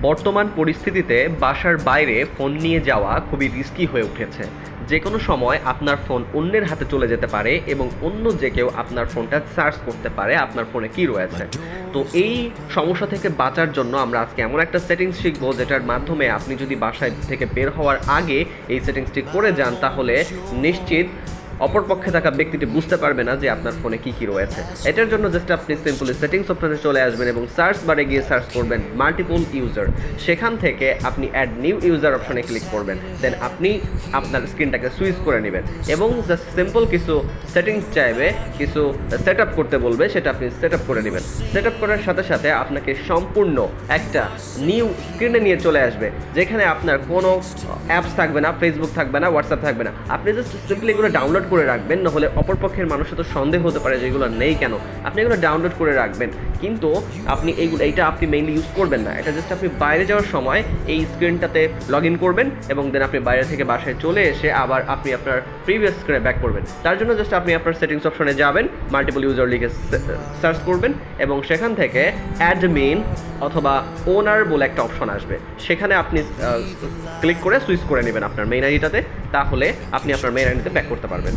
বর্তমান পরিস্থিতিতে বাসার বাইরে ফোন নিয়ে যাওয়া খুবই রিস্কি হয়ে উঠেছে। যে কোনো সময় আপনার ফোন অন্যের হাতে চলে যেতে পারে এবং অন্য যে কেউ আপনার ফোনটা সার্চ করতে পারে আপনার ফোনে কী রয়েছে। তো এই সমস্যা থেকে বাঁচার জন্য আমরা আজকে এমন একটা সেটিংস শিখব যেটার মাধ্যমে আপনি যদি বাসায় থেকে বের হওয়ার আগে এই সেটিংসটি করে যান তাহলে নিশ্চিত অপরপক্ষে থাকা ব্যক্তিটি বুঝতে পারবে না যে আপনার ফোনে কী কী রয়েছে। এটার জন্য জাস্ট আপনি সিম্পলি সেটিংস অপশনে চলে আসবেন এবং সার্চ বারে গিয়ে সার্চ করবেন মাল্টিপল ইউজার। সেখান থেকে আপনি অ্যাড নিউ ইউজার অপশনে ক্লিক করবেন, দেন আপনি আপনার স্ক্রিনটাকে সুইচ করে নেবেন এবং জাস্ট সিম্পল কিছু সেটিংস চাইবে, কিছু সেট আপ করতে বলবে, সেটা আপনি সেট আপ করে নেবেন। সেট আপ করার সাথে সাথে আপনাকে সম্পূর্ণ একটা নিউ স্ক্রিনে নিয়ে চলে আসবে যেখানে আপনার কোনো অ্যাপস থাকবে না, ফেসবুক থাকবে না, হোয়াটসঅ্যাপ থাকবে না। আপনি জাস্ট সিম্পলি এগুলো ডাউনলোড করে রাখবেন, নাহলে অপরপক্ষের মানুষের তো সন্দেহ হতে পারে যে এগুলো নেই কেন। আপনি এগুলো ডাউনলোড করে রাখবেন, কিন্তু আপনি এইটা আপনি মেইনলি ইউজ করবেন না। এটা জাস্ট আপনি বাইরে যাওয়ার সময় এই স্ক্রিনটাতে লগ ইন করবেন এবং দেন আপনি বাইরে থেকে বাসায় চলে এসে আবার আপনি আপনার প্রিভিয়াস স্ক্রিনে ব্যাক করবেন। তার জন্য জাস্ট আপনি আপনার সেটিংস অপশনে যাবেন, মাল্টিপল ইউজার লিখে সার্চ করবেন এবং সেখান থেকে অ্যাডমিন অথবা ওনার বলে একটা অপশন আসবে, সেখানে আপনি ক্লিক করে সুইচ করে নেবেন আপনার মেইন আইডিটাতে। তাহলে আপনি আপনার মেইন আইডিতে ব্যাক করতে পারবেন।